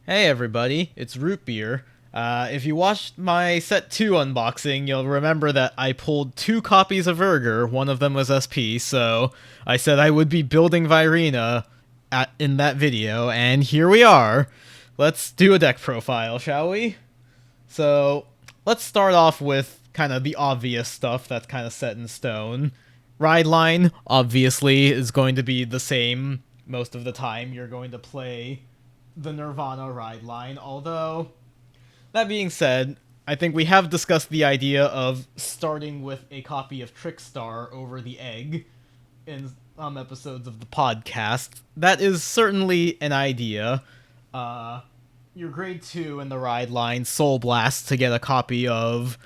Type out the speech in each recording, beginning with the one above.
Hey everybody, it's Root Beer. If you watched my Set 2 unboxing, you'll remember that I pulled two copies of Urger, one of them was SP, so I said I would be building Virina in that video, and here we are. Let's do a deck profile, shall we? So, let's start off with kind of the obvious stuff that's kind of set in stone. Ride line, obviously, is going to be the same most of the time. You're going to play the Nirvana ride line, although, that being said, I think we have discussed the idea of starting with a copy of Trickstar over the egg in some episodes of the podcast. That is certainly an idea. Your grade 2 in the ride line, Soul Blast, to get a copy of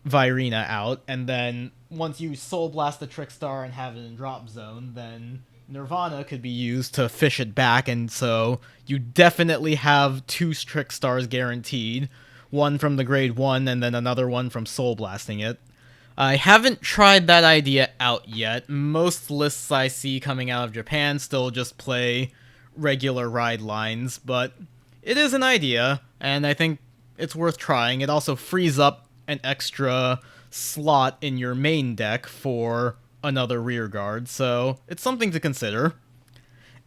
Virina out, and then once you Soul Blast the Trickstar and have it in drop zone, then Nirvana could be used to fish it back, and so you definitely have two Trickstars guaranteed. One from the grade 1 and then another one from Soul Blasting it. I haven't tried that idea out yet. Most lists I see coming out of Japan still just play regular ride lines, but it is an idea, and I think it's worth trying. It also frees up an extra slot in your main deck for another rear guard, so it's something to consider.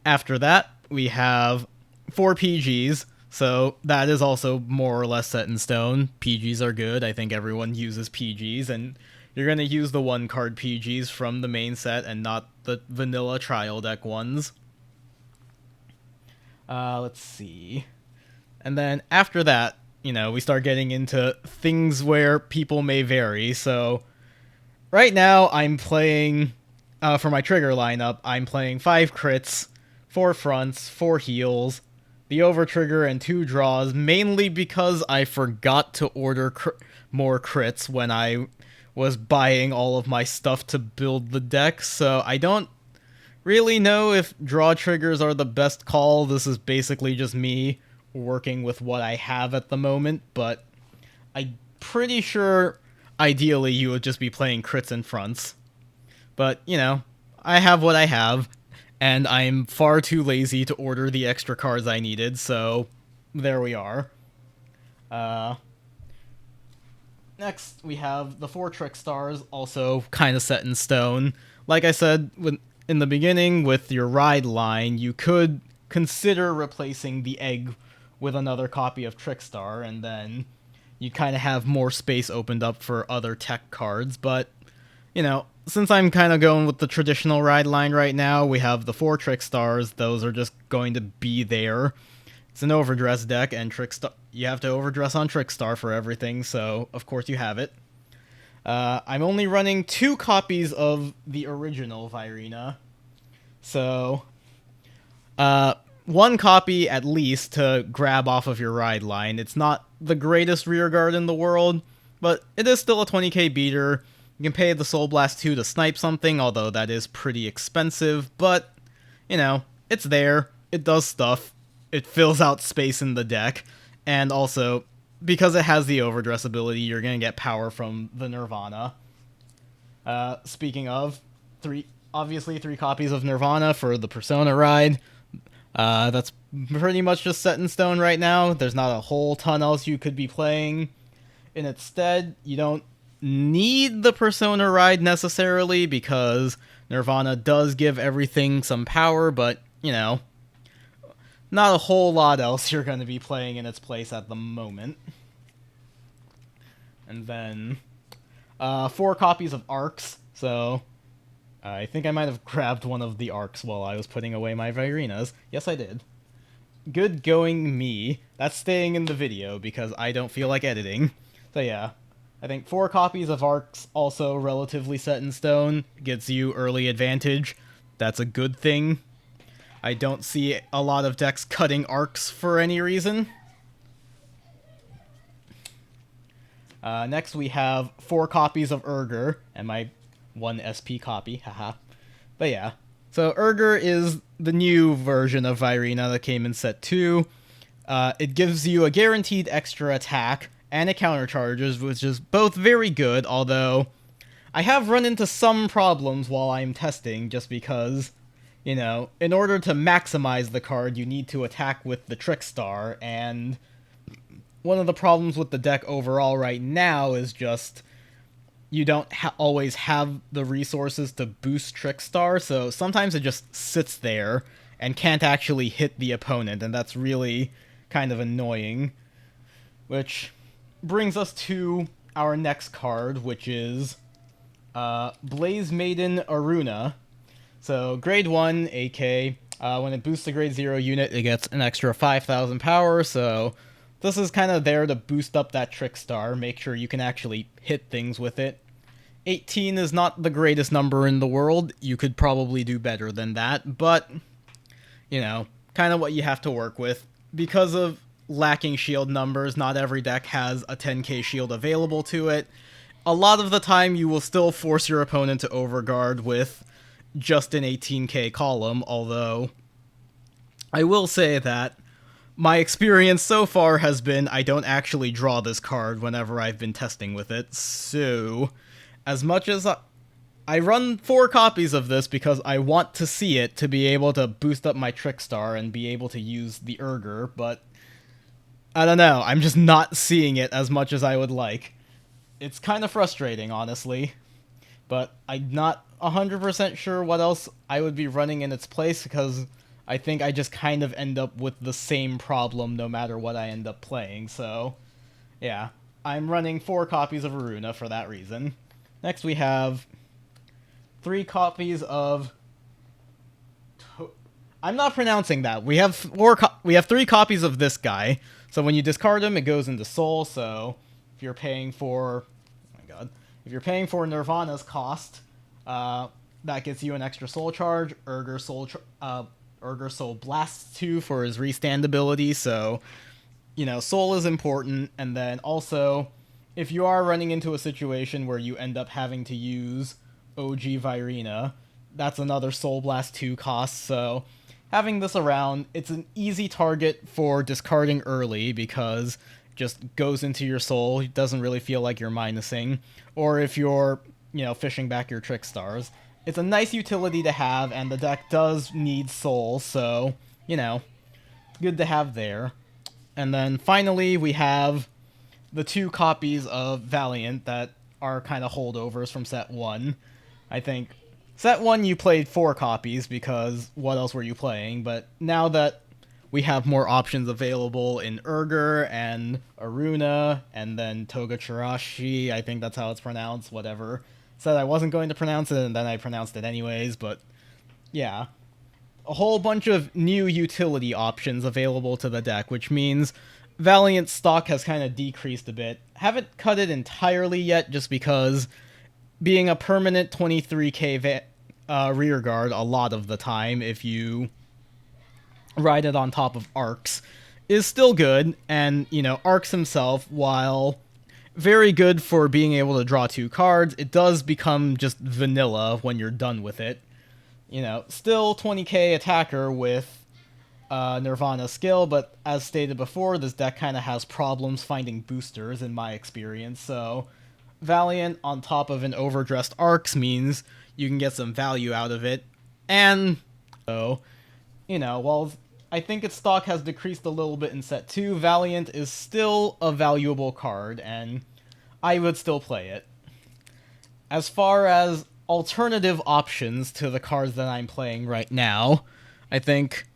After that, we have 4 PGs, so that is also more or less set in stone. PGs are good, I think everyone uses PGs, and you're going to use the 1-card PGs from the main set and not the vanilla trial deck ones. Let's see. And then after that, we start getting into things where people may vary. So right now I'm playing, for my trigger lineup, I'm playing 5 crits, 4 fronts, 4 heals, the over trigger, and 2 draws, mainly because I forgot to order more crits when I was buying all of my stuff to build the deck, so I don't really know if draw triggers are the best call. This is basically just me working with what I have at the moment, but I'm pretty sure ideally you would just be playing crits and fronts. But, I have what I have, and I'm far too lazy to order the extra cards I needed, so there we are. Next, we have the 4 Trickstars, also kind of set in stone. Like I said in the beginning, with your ride line, you could consider replacing the egg with another copy of Trickstar, and then you kind of have more space opened up for other tech cards. But, since I'm kind of going with the traditional ride line right now, we have the 4 Trickstars. Those are just going to be there. It's an Overdress deck, and Trickstar, you have to Overdress on Trickstar for everything, so of course you have it. I'm only running 2 copies of the original Virina, so 1 copy at least to grab off of your ride line. It's not the greatest rear guard in the world, but it is still a 20k beater. You can pay the Soul Blast 2 to snipe something, although that is pretty expensive, but, it's there, it does stuff. It fills out space in the deck, and also, because it has the Overdress ability, you're going to get power from the Nirvana. Speaking of, obviously 3 copies of Nirvana for the Persona ride. That's pretty much just set in stone right now. There's not a whole ton else you could be playing. In its stead, you don't need the Persona ride necessarily, because Nirvana does give everything some power, but, not a whole lot else you're going to be playing in its place at the moment. And then 4 copies of Arcs, so I think I might have grabbed one of the Arcs while I was putting away my Virinas. Yes, I did. Good going me. That's staying in the video because I don't feel like editing. So yeah, I think 4 copies of Arcs, also relatively set in stone, gets you early advantage. That's a good thing. I don't see a lot of decks cutting Arcs for any reason. Next we have 4 copies of Urger, and my 1 SP copy, haha. But yeah, so Urger is the new version of Virina that came in set 2. It gives you a guaranteed extra attack, and it countercharges, which is both very good, although I have run into some problems while I'm testing, just because In order to maximize the card, you need to attack with the Trick Star, and one of the problems with the deck overall right now is just you don't always have the resources to boost Trick Star, so sometimes it just sits there and can't actually hit the opponent, and that's really kind of annoying. Which brings us to our next card, which is Blaze Maiden Aruna. So, grade 1, AK, when it boosts a grade 0 unit, it gets an extra 5,000 power, so this is kind of there to boost up that Trick Star, make sure you can actually hit things with it. 18 is not the greatest number in the world, you could probably do better than that, but, kind of what you have to work with. Because of lacking shield numbers, not every deck has a 10k shield available to it. A lot of the time, you will still force your opponent to overguard with just an 18k column, although I will say that my experience so far has been I don't actually draw this card whenever I've been testing with it, so as much as I run 4 copies of this because I want to see it to be able to boost up my Trick Star and be able to use the Urger, but I don't know, I'm just not seeing it as much as I would like. It's kind of frustrating, honestly, but I'm not 100% sure what else I would be running in its place, because I think I just kind of end up with the same problem no matter what I end up playing, so yeah. I'm running 4 copies of Aruna for that reason. Next we have 3 copies of... I'm not pronouncing that. We have 3 copies of this guy, so when you discard him, it goes into Soul, so if you're paying for... Oh my god. If you're paying for Nirvana's cost, that gets you an extra soul charge. Urger Soul Blast 2 for his restand ability, so, soul is important, and then also, if you are running into a situation where you end up having to use OG Virina, that's another Soul Blast 2 cost, so having this around, it's an easy target for discarding early, because it just goes into your soul, it doesn't really feel like you're minusing, or if you're fishing back your Trick Stars. It's a nice utility to have, and the deck does need soul, so, good to have there. And then finally, we have the 2 copies of Valiant that are kind of holdovers from set 1. I think set 1 you played 4 copies, because what else were you playing? But now that we have more options available in Urger and Aruna, and then Toga Chirashi, I think that's how it's pronounced, whatever. Said I wasn't going to pronounce it, and then I pronounced it anyways, but yeah. A whole bunch of new utility options available to the deck, which means Valiant's stock has kind of decreased a bit. Haven't cut it entirely yet, just because being a permanent 23k rearguard a lot of the time, if you ride it on top of Arcs, is still good, and, Arcs himself, while very good for being able to draw 2 cards, it does become just vanilla when you're done with it. Still 20k attacker with Nirvana skill, but as stated before, this deck kind of has problems finding boosters in my experience, so Valiant on top of an overdressed Arcs means you can get some value out of it, and so, while I think its stock has decreased a little bit in set 2, Valiant is still a valuable card, and I would still play it. As far as alternative options to the cards that I'm playing right now, I think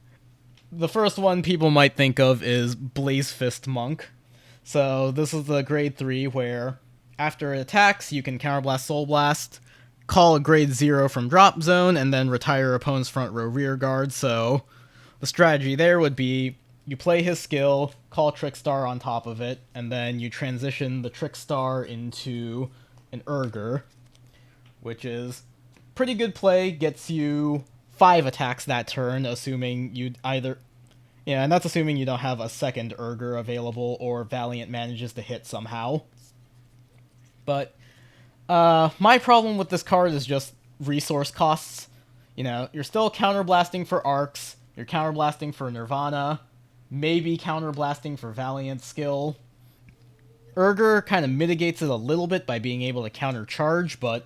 the first one people might think of is Blaze Fist Monk. So this is the grade 3 where after it attacks, you can counterblast Soul Blast, call a grade 0 from drop zone, and then retire opponent's front row rear guard, so the strategy there would be you play his skill, call Trick Star on top of it, and then you transition the Trick Star into an Urger, which is pretty good play, gets you 5 attacks that turn, assuming you'd either... Yeah, and that's assuming you don't have a second Urger available, or Valiant manages to hit somehow. But my problem with this card is just resource costs. You're still counterblasting for Arcs, you're counterblasting for Nirvana, maybe counterblasting for Valiant skill. Urger kind of mitigates it a little bit by being able to countercharge, but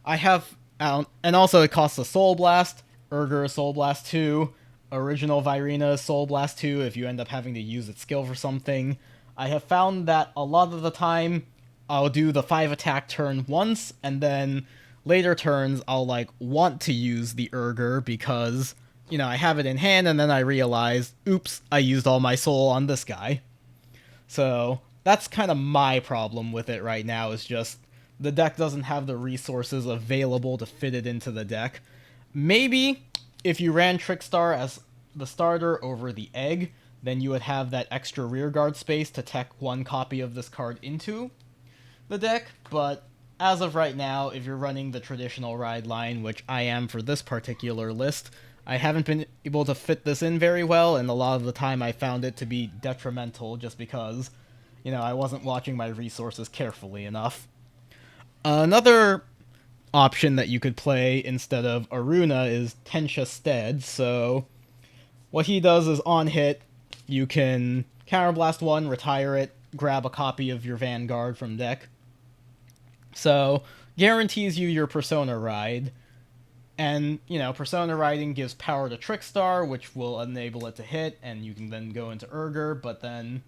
I have... and also it costs a Soul Blast. Urger is Soul Blast 2. Original Virina is Soul Blast 2 if you end up having to use its skill for something. I have found that a lot of the time, I'll do the 5 attack turn once, and then later turns I'll want to use the Urger because, I have it in hand, and then I realize, oops, I used all my soul on this guy. So that's kind of my problem with it right now, is just the deck doesn't have the resources available to fit it into the deck. Maybe if you ran Trickstar as the starter over the egg, then you would have that extra rearguard space to tech one copy of this card into the deck, but as of right now, if you're running the traditional ride line, which I am for this particular list, I haven't been able to fit this in very well, and a lot of the time I found it to be detrimental just because, I wasn't watching my resources carefully enough. Another option that you could play instead of Aruna is Tensha Stead, so what he does is on hit, you can Counterblast 1, retire it, grab a copy of your Vanguard from deck. So, guarantees you your Persona Ride, and, Persona Riding gives power to Trickstar, which will enable it to hit, and you can then go into Urger, but then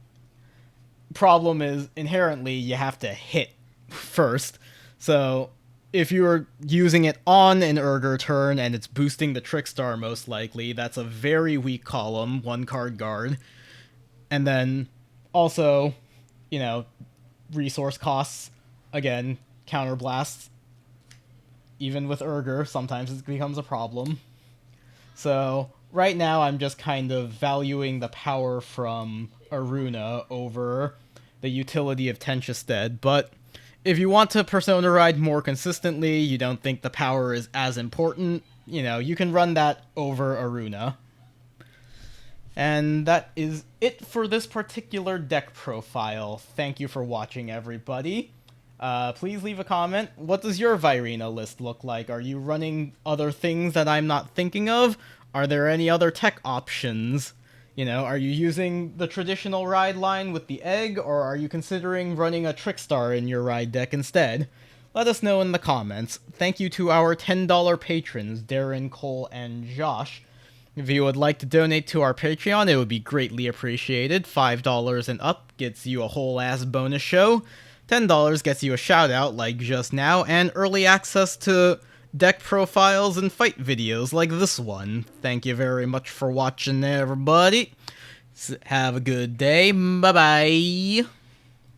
problem is, inherently, you have to hit first. So, if you're using it on an Urger turn, and it's boosting the Trickstar most likely, that's a very weak column, 1-card guard. And then, also, resource costs, again, counterblasts. Even with Urger, sometimes it becomes a problem. So, right now I'm just kind of valuing the power from Aruna over the utility of Tensha Stead, but if you want to Persona Ride more consistently, you don't think the power is as important, you can run that over Aruna. And that is it for this particular deck profile. Thank you for watching, everybody. Please leave a comment. What does your Virina list look like? Are you running other things that I'm not thinking of? Are there any other tech options? Are you using the traditional ride line with the egg, or are you considering running a Trickstar in your ride deck instead? Let us know in the comments. Thank you to our $10 patrons, Darren, Cole, and Josh. If you would like to donate to our Patreon, it would be greatly appreciated. $5 and up gets you a whole-ass bonus show. $10 gets you a shout-out like just now, and early access to deck profiles and fight videos like this one. Thank you very much for watching, everybody. Have a good day. Bye-bye.